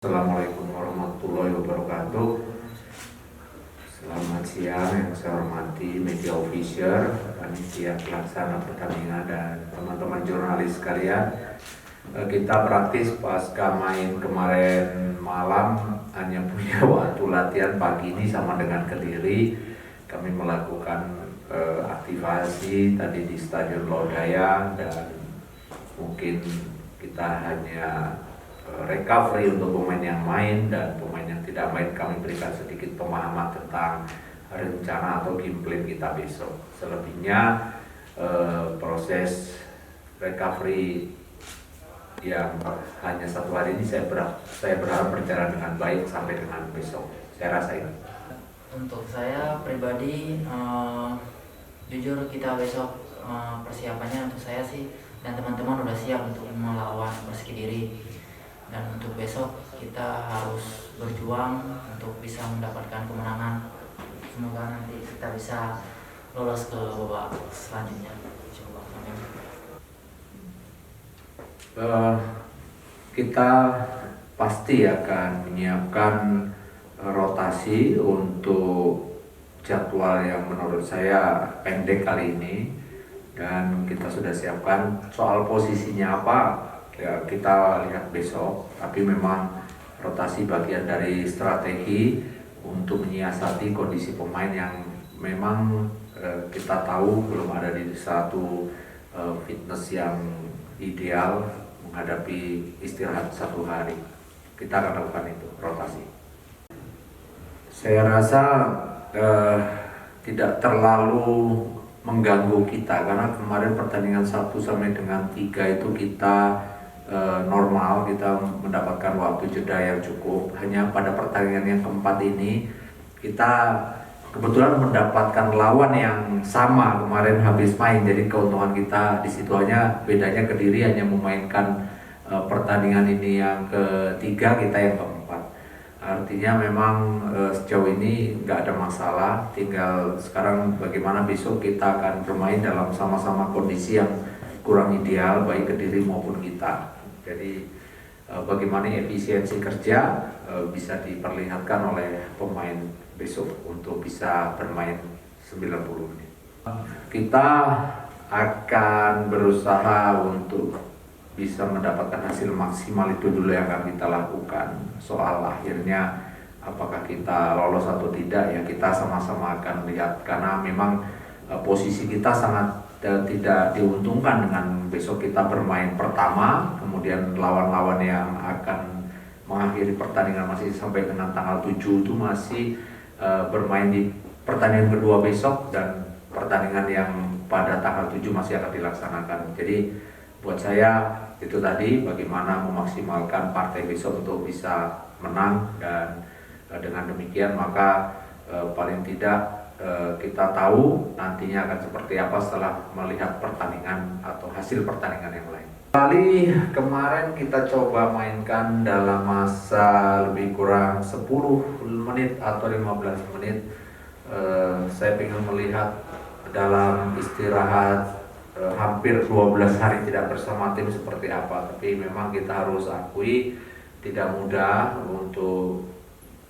Assalamualaikum warahmatullahi wabarakatuh. Selamat siang yang saya hormati media official, panitia pelaksana pertandingan dan teman-teman jurnalis sekalian. Kita praktis pasca main kemarin malam hanya punya waktu latihan pagi ini sama dengan Kediri. Kami melakukan aktivasi tadi di Stadion Lodaya dan mungkin kita hanya recovery untuk pemain yang main, dan pemain yang tidak main kami berikan sedikit pemahaman tentang rencana atau game plan kita besok. Selebihnya proses recovery yang hanya satu hari ini saya berharap berjalan dengan baik sampai dengan besok. Saya rasa ini. Untuk saya pribadi, jujur kita besok persiapannya untuk saya sih dan teman-teman udah siap untuk melawan Persik Kediri. Dan untuk besok kita harus berjuang untuk bisa mendapatkan kemenangan. Semoga nanti kita bisa lolos ke babak selanjutnya. Kita pasti akan menyiapkan rotasi untuk jadwal yang menurut saya pendek kali ini, dan kita sudah siapkan. Soal posisinya apa ya kita lihat besok, tapi memang rotasi bagian dari strategi untuk menyiasati kondisi pemain yang memang kita tahu belum ada di satu fitness yang ideal menghadapi istirahat satu hari. Kita akan lakukan itu, rotasi. Saya rasa tidak terlalu mengganggu kita, karena kemarin pertandingan 1 sampai dengan 3 itu kita normal, kita mendapatkan waktu jeda yang cukup. Hanya pada pertandingan yang keempat ini kita kebetulan mendapatkan lawan yang sama kemarin habis main, jadi keuntungan kita di situ. Hanya bedanya Kediri hanya memainkan pertandingan ini yang ketiga, kita yang keempat. Artinya memang sejauh ini nggak ada masalah, tinggal sekarang bagaimana besok kita akan bermain dalam sama-sama kondisi yang kurang ideal baik Kediri maupun kita. Jadi bagaimana efisiensi kerja bisa diperlihatkan oleh pemain besok untuk bisa bermain 90 menit. Kita akan berusaha untuk bisa mendapatkan hasil maksimal, itu dulu yang akan kita lakukan. Soal akhirnya apakah kita lolos atau tidak ya kita sama-sama akan lihat, karena memang posisi kita sangat tidak diuntungkan dengan besok kita bermain pertama, kemudian lawan-lawan yang akan mengakhiri pertandingan masih sampai dengan tanggal 7 itu masih bermain di pertandingan kedua besok, dan pertandingan yang pada tanggal 7 masih akan dilaksanakan. Jadi buat saya itu tadi, bagaimana memaksimalkan partai besok untuk bisa menang, dan dengan demikian maka paling tidak kita tahu nantinya akan seperti apa setelah melihat pertandingan atau hasil pertandingan yang lain. Kali kemarin kita coba mainkan dalam masa lebih kurang 10 menit atau 15 menit. Saya ingin melihat dalam istirahat hampir 12 hari tidak bersama tim seperti apa. Tapi memang kita harus akui tidak mudah untuk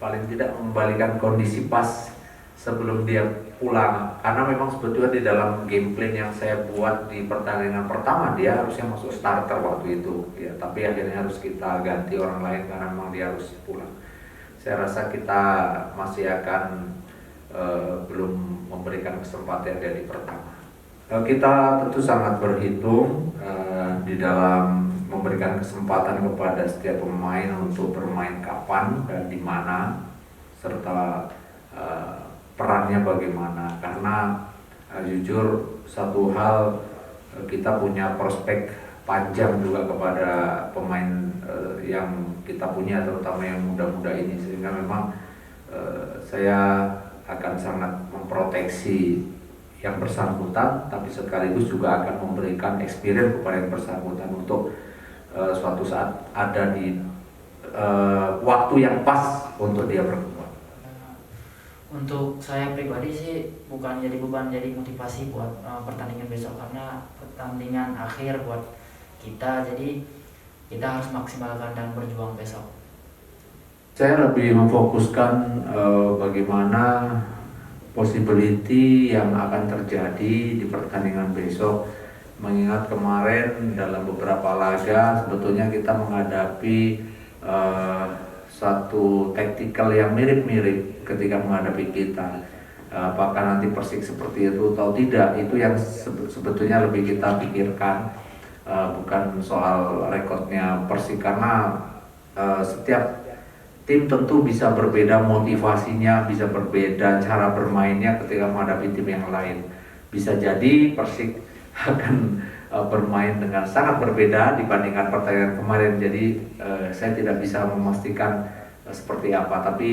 paling tidak membalikan kondisi pas sebelum dia pulang, karena memang sebetulnya di dalam game plan yang saya buat di pertandingan pertama dia harusnya masuk starter waktu itu ya, tapi akhirnya harus kita ganti orang lain karena memang dia harus pulang. Saya rasa kita masih akan belum memberikan kesempatan dia di pertama. Kita tentu sangat berhitung di dalam memberikan kesempatan kepada setiap pemain untuk bermain kapan dan di mana, serta perannya bagaimana. Karena jujur satu hal, kita punya prospek panjang juga kepada pemain yang kita punya, terutama yang muda-muda ini, sehingga memang saya akan sangat memproteksi yang bersangkutan, tapi sekaligus juga akan memberikan experience kepada yang bersangkutan untuk suatu saat ada di waktu yang pas untuk dia berkembang. Untuk saya pribadi sih bukan jadi beban, jadi motivasi buat pertandingan besok, karena pertandingan akhir buat kita, jadi kita harus maksimalkan dan berjuang besok. Saya lebih memfokuskan bagaimana possibility yang akan terjadi di pertandingan besok, mengingat kemarin dalam beberapa laga sebetulnya kita menghadapi satu taktikal yang mirip-mirip ketika menghadapi kita. Apakah nanti Persik seperti itu atau tidak, itu yang sebetulnya lebih kita pikirkan, bukan soal rekodnya Persik, karena setiap tim tentu bisa berbeda motivasinya, bisa berbeda cara bermainnya ketika menghadapi tim yang lain. Bisa jadi Persik akan bermain dengan sangat berbeda dibandingkan pertandingan kemarin. Jadi saya tidak bisa memastikan seperti apa, tapi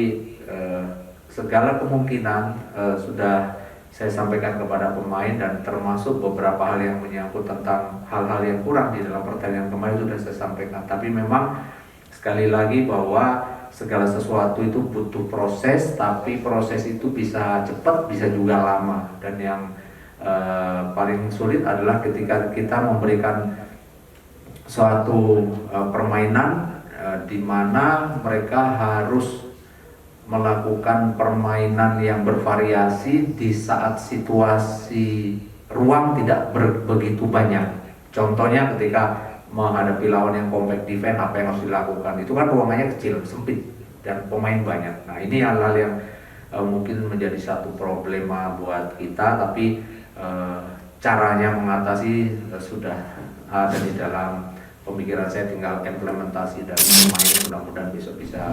segala kemungkinan sudah saya sampaikan kepada pemain, dan termasuk beberapa hal yang menyangkut tentang hal-hal yang kurang di dalam pertandingan kemarin sudah saya sampaikan. Tapi memang sekali lagi bahwa segala sesuatu itu butuh proses, tapi proses itu bisa cepat, bisa juga lama. Dan yang paling sulit adalah ketika kita memberikan suatu permainan di mana mereka harus melakukan permainan yang bervariasi di saat situasi ruang tidak begitu banyak. Contohnya ketika menghadapi lawan yang compact defense, apa yang harus dilakukan? Itu kan ruangannya kecil, sempit, dan pemain banyak. Nah, ini hal-hal yang mungkin menjadi satu problema buat kita, tapi caranya mengatasi sudah ada di dalam pemikiran saya, tinggal implementasi dari pemain, mudah-mudahan besok bisa